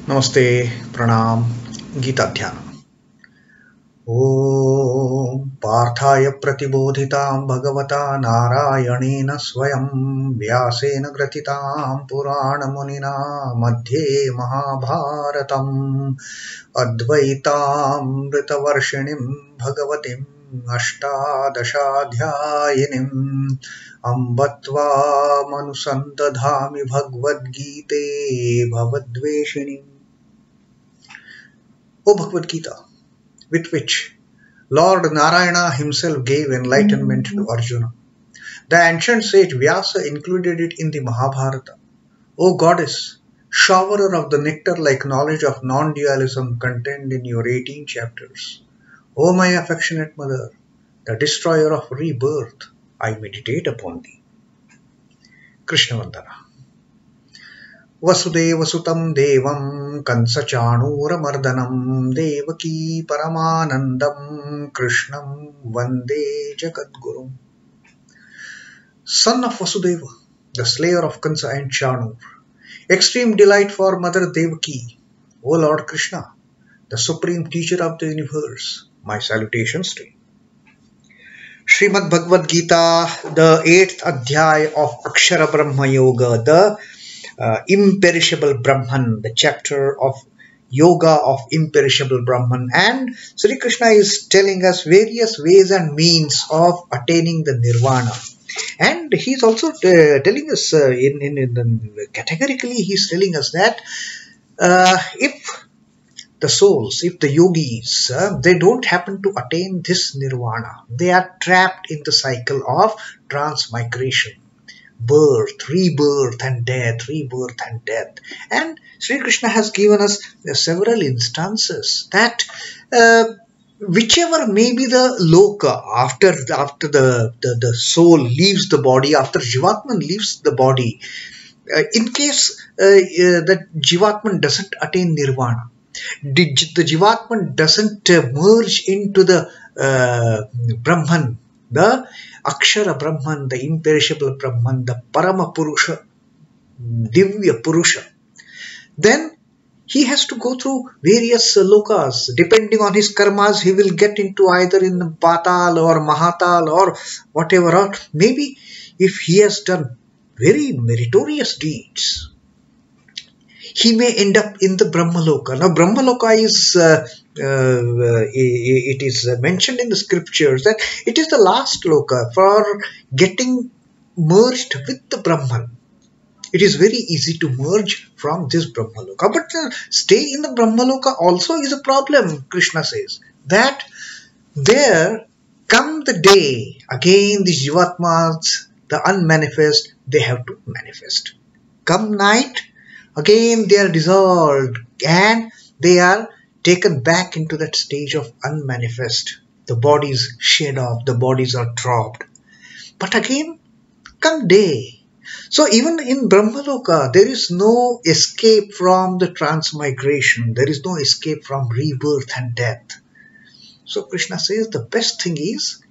नमस्ते प्रणाम गीता ध्यान ओम पार्थाय प्रतिबोधितां भगवता नारायणेन स्वयं व्यासेन ग्रथितां पुराणमुनिना मध्ये महाभारतम् अद्वैतामृतवर्षिणीं भगवतीम् अष्टादशाध्यायिनीम् अम्ब त्वामनुसन्दधामि भगवद्गीते भवद्वेषिणीम्. O Bhagavad Gita, with which Lord Narayana himself gave enlightenment to Arjuna. The ancient sage Vyasa included it in the Mahabharata. O goddess, showerer of the nectar-like knowledge of non-dualism contained in your 18 chapters. O my affectionate mother, the destroyer of rebirth, I meditate upon thee. Krishna Vandana. Vasudeva Sutam Devam Kansachanuramardanam Devaki Paramanandam Krishnam Vande Jagadguru. Son of Vasudeva, the slayer of Kansa and Chanur, extreme delight for Mother Devaki, O Lord Krishna, the supreme teacher of the universe, my salutations to you. Srimad Bhagavad Gita, the 8th Adhyay of Akshara Brahma Yoga, the imperishable Brahman, the chapter of yoga of imperishable Brahman. And Sri Krishna is telling us various ways and means of attaining the nirvana. And he is also telling us, categorically, he is telling us that if the souls, if the yogis, they don't happen to attain this nirvana, they are trapped in the cycle of transmigration. Birth, rebirth and death, rebirth and death. And Sri Krishna has given us several instances that whichever may be the loka after the soul leaves the body, after Jivatman leaves the body, in case that Jivatman doesn't attain nirvana, the Jivatman doesn't merge into the Brahman, the Akshara Brahman, the imperishable Brahman, the Parama Purusha, Divya Purusha, then he has to go through various lokas. Depending on his karmas, he will get into either in Patal or Mahatal or whatever. Or maybe if he has done very meritorious deeds, he may end up in the Brahmaloka. Now, Brahmaloka is, it is mentioned in the scriptures that it is the last loka for getting merged with the Brahman. It is very easy to merge from this Brahmaloka. But stay in the Brahmaloka also is a problem, Krishna says. That there come the day, again the Jivatmas, the unmanifest, they have to manifest. Come night, again they are dissolved and they are taken back into that stage of unmanifest. The bodies shed off, the bodies are dropped. But again, come day. So even in Brahmaloka, there is no escape from the transmigration. There is no escape from rebirth and death. So Krishna says the best thing is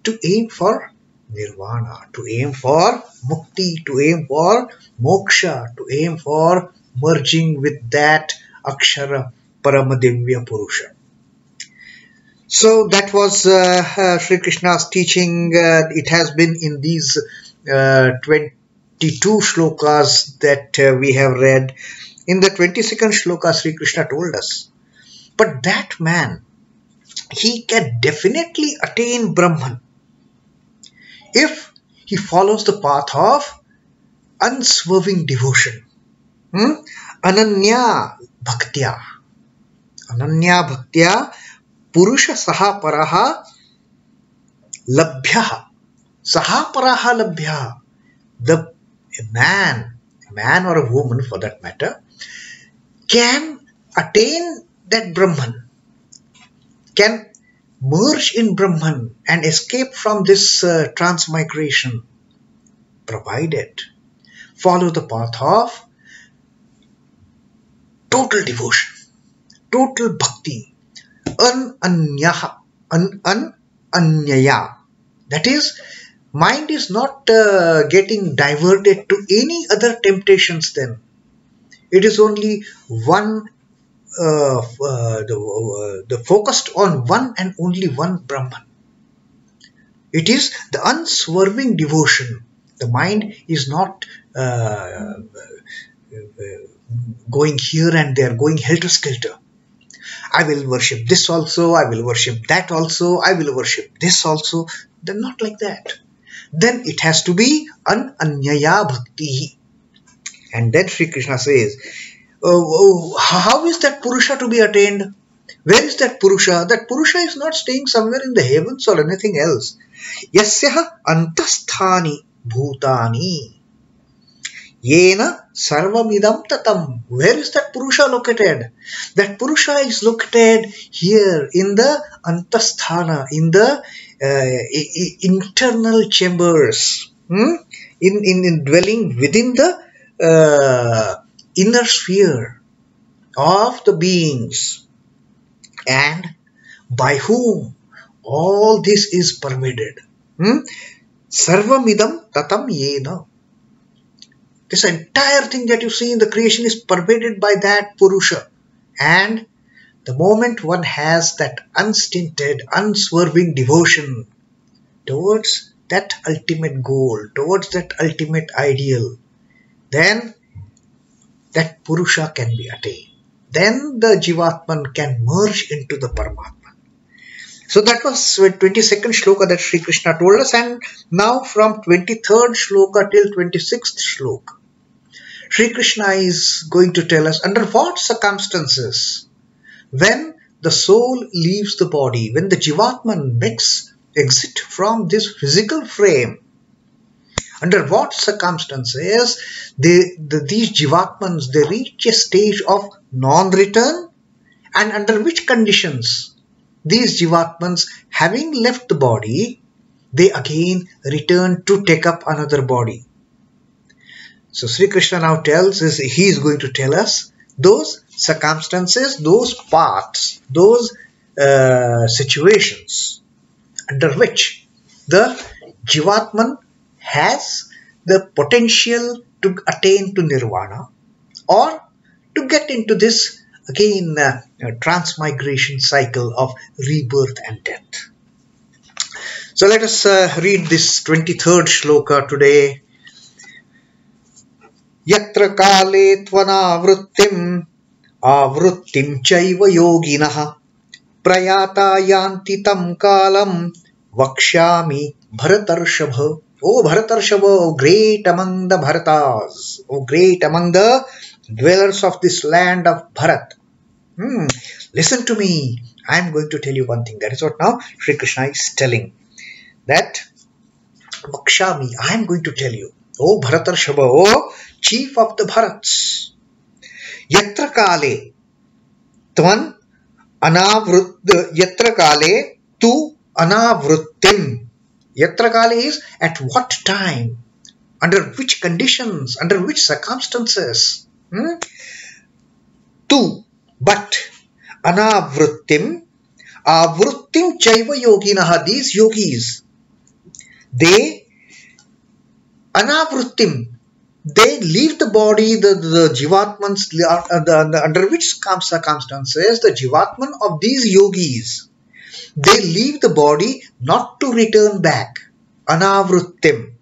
to aim for nirvana, to aim for mukti, to aim for moksha, to aim for merging with that Akshara Paramadivya Purusha. So that was Sri Krishna's teaching. It has been in these 22 shlokas that we have read. In the 22nd shloka, Sri Krishna told us, but that man, he can definitely attain Brahman if he follows the path of unswerving devotion. Ananya bhaktya. Ananya bhaktya purusha saha paraha labhyaha. Saha paraha labhyaha. The man or a woman for that matter, can attain that Brahman, can merge in Brahman and escape from this transmigration, provided follow the path of total devotion, total bhakti, ananyaya. That is, mind is not getting diverted to any other temptations then. It is only one the focused on one and only one Brahman. It is the unswerving devotion. The mind is not going here and there, going helter-skelter. I will worship this also, I will worship that also, I will worship this also. Then not like that. Then it has to be an-anyaya bhakti. And then Sri Krishna says, how is that Purusha to be attained? Where is that Purusha? That Purusha is not staying somewhere in the heavens or anything else. Yasyaha antasthani bhutani yena sarvamidam tatam. Where is that Purusha located? That Purusha is located here in the antasthana, in the internal chambers, in dwelling within the inner sphere of the beings, and by whom all this is pervaded. Sarvamidam tatam yena. This entire thing that you see in the creation is pervaded by that Purusha. And the moment one has that unstinted, unswerving devotion towards that ultimate goal, towards that ultimate ideal, then that Purusha can be attained. Then the Jivatman can merge into the Paramatma. So that was 22nd shloka that Sri Krishna told us, and now from 23rd shloka till 26th shloka, Sri Krishna is going to tell us under what circumstances, when the soul leaves the body, when the Jivatman makes exit from this physical frame, under what circumstances these Jivatmans, they reach a stage of non-return, and under which conditions these Jivatmans, having left the body, they again return to take up another body. So Sri Krishna now tells us, he is going to tell us those circumstances, those paths, those situations under which the Jivatman has the potential to attain to nirvana, or to get into this again transmigration cycle of rebirth and death. So let us read this 23rd shloka today. Yatra kāle tvanāvṛittim āvṛittiṁ chaiva yoginaḥ prayātā yānti tam kālaṁ vakṣhyāmi bharatarṣhabha. O bharatarṣhabha, O great among the Bharatas, O great among the dwellers of this land of Bharat. Listen to me. I am going to tell you one thing. That is what now Sri Krishna is telling. That vakṣhyāmi, I am going to tell you. O bharatarṣhabha, O chief of the Bharats. Yatra kāle yatra kāle tu tvanāvṛittim. Yatra kāle is at what time, under which conditions, under which circumstances. Tu, but tvanāvṛittim, āvṛittiṁ chaiva yoginaḥ. These yogis, they tvanāvṛittim, they leave the body, the Jivatmans, under which circumstances the Jivatman of these yogis, they leave the body not to return back. Tvanāvṛittim.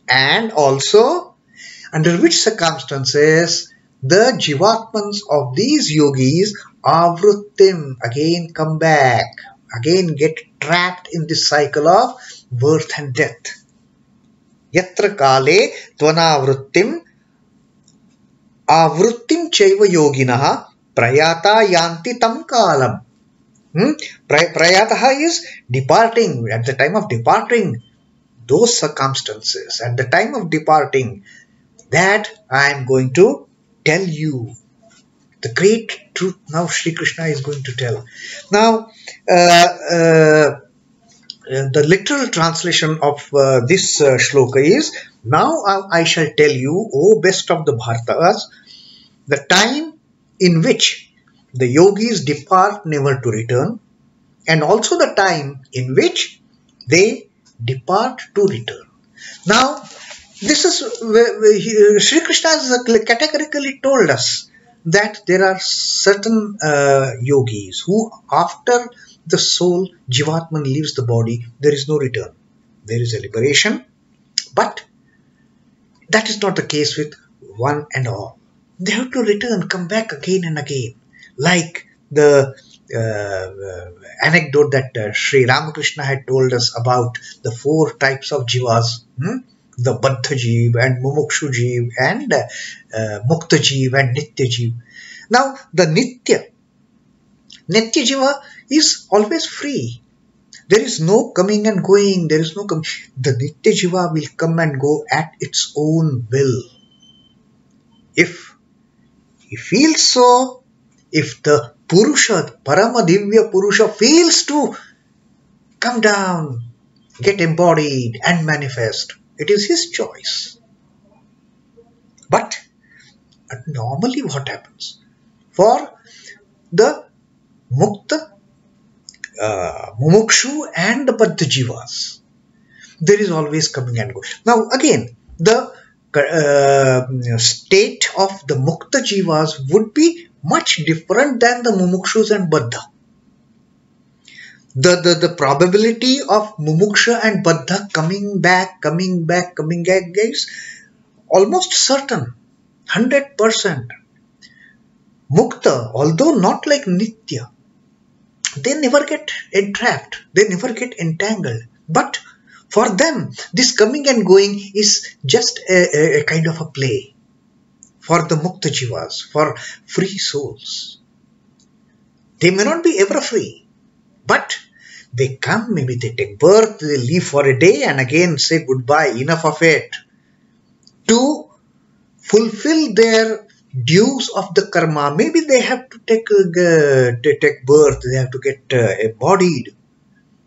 And also, under which circumstances the Jivatmans of these yogis, āvṛittiṁ, again come back, again get trapped in this cycle of birth and death. Yatra kāle tvanāvṛittim āvṛittiṁ chaiva yoginaḥ prayātā yānti tam kālaṁ. Prayātā is departing. At the time of departing, those circumstances, at the time of departing, that I am going to tell you. The great truth now Sri Krishna is going to tell. Now, the literal translation of this shloka is, now I shall tell you, O best of the Bharatas, the time in which the yogis depart never to return, and also the time in which they depart to return. Now, this is where Sri Krishna has categorically told us that there are certain yogis who, after the soul, Jivatman, leaves the body, there is no return. There is a liberation, but that is not the case with one and all. They have to return, come back again and again. Like the anecdote that Sri Ramakrishna had told us about the 4 types of jivas, the Baddha Jeev and Mumukshu Jeev and Mukta Jeev and Nitya Jeev. Now the Nitya Jiva is always free. There is no coming and going. There is no coming. The Nitya Jiva will come and go at its own will. If he feels so, if the Purusha, Paramadivya Purusha feels to come down, get embodied and manifest, it is his choice. But normally what happens? For the Mukta, Mumukshu and the Baddha Jivas, there is always coming and going. Now again, the state of the Mukta Jivas would be much different than the Mumukshus and Baddha. The probability of Mumuksha and Baddha coming back is almost certain, 100%. Mukta, although not like Nitya, they never get entrapped, they never get entangled. But for them, this coming and going is just a kind of a play. For the Mukta Jivas, for free souls, they may not be ever free, but they come, maybe they take birth, they leave for a day and again say goodbye, enough of it, to fulfill their dues of the karma. Maybe they have to take birth, they have to get embodied,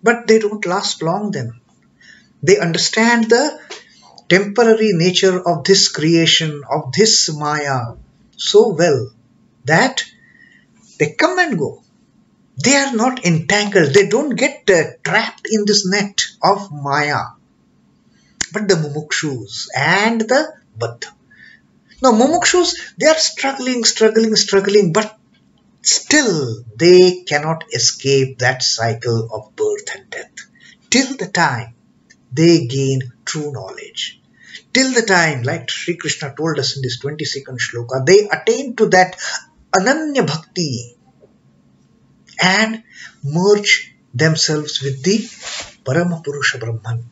but they don't last long then. They understand the temporary nature of this creation, of this Maya so well that they come and go. They are not entangled. They don't get trapped in this net of Maya. But the Mumukshus and the Baddha. Now Mumukshus, they are struggling, but still they cannot escape that cycle of birth and death. Till the time they gain true knowledge. Till the time, like Sri Krishna told us in this 22nd shloka, they attain to that Ananya Bhakti and merge themselves with the Parama Purusha Brahman.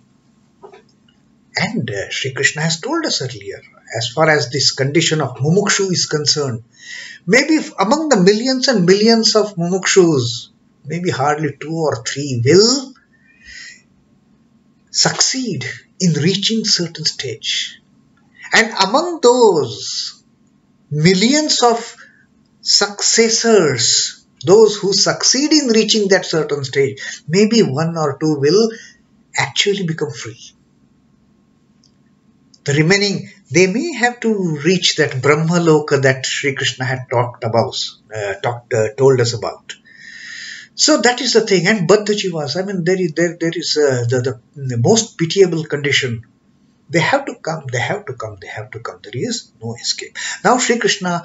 And Sri Krishna has told us earlier, as far as this condition of Mumukshu is concerned, maybe among the millions and millions of Mumukshus, maybe hardly 2 or 3 will succeed in reaching certain stage. And among those millions of successors, those who succeed in reaching that certain stage, maybe 1 or 2 will actually become free. The remaining, they may have to reach that Brahma Loka that Sri Krishna had told us about. So that is the thing. And Baddha Jivas, I mean, there is the most pitiable condition. They have to come. There is no escape. Now Sri Krishna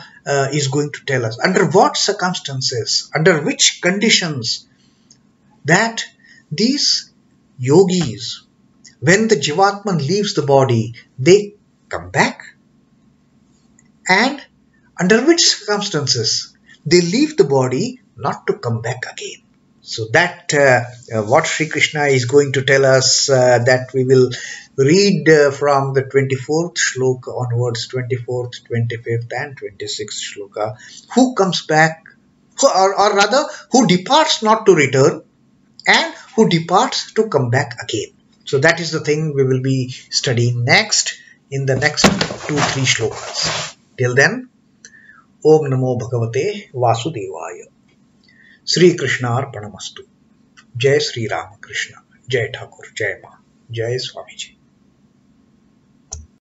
is going to tell us under what circumstances, under which conditions that these yogis, when the Jivatman leaves the body, they come back. And under which circumstances they leave the body not to come back again. So that what Sri Krishna is going to tell us, that we will read from the 24th shloka onwards, 24th, 25th and 26th shloka. Who comes back, or rather who departs not to return and who departs to come back again. So that is the thing we will be studying next in the next 2-3 shlokas. Till then, Om Namo Bhagavate Vasudevaya. Sri Krishna Arpanamastu. Jai Sri Ramakrishna. Jai Thakur. Jai Ma. Jai Swamiji.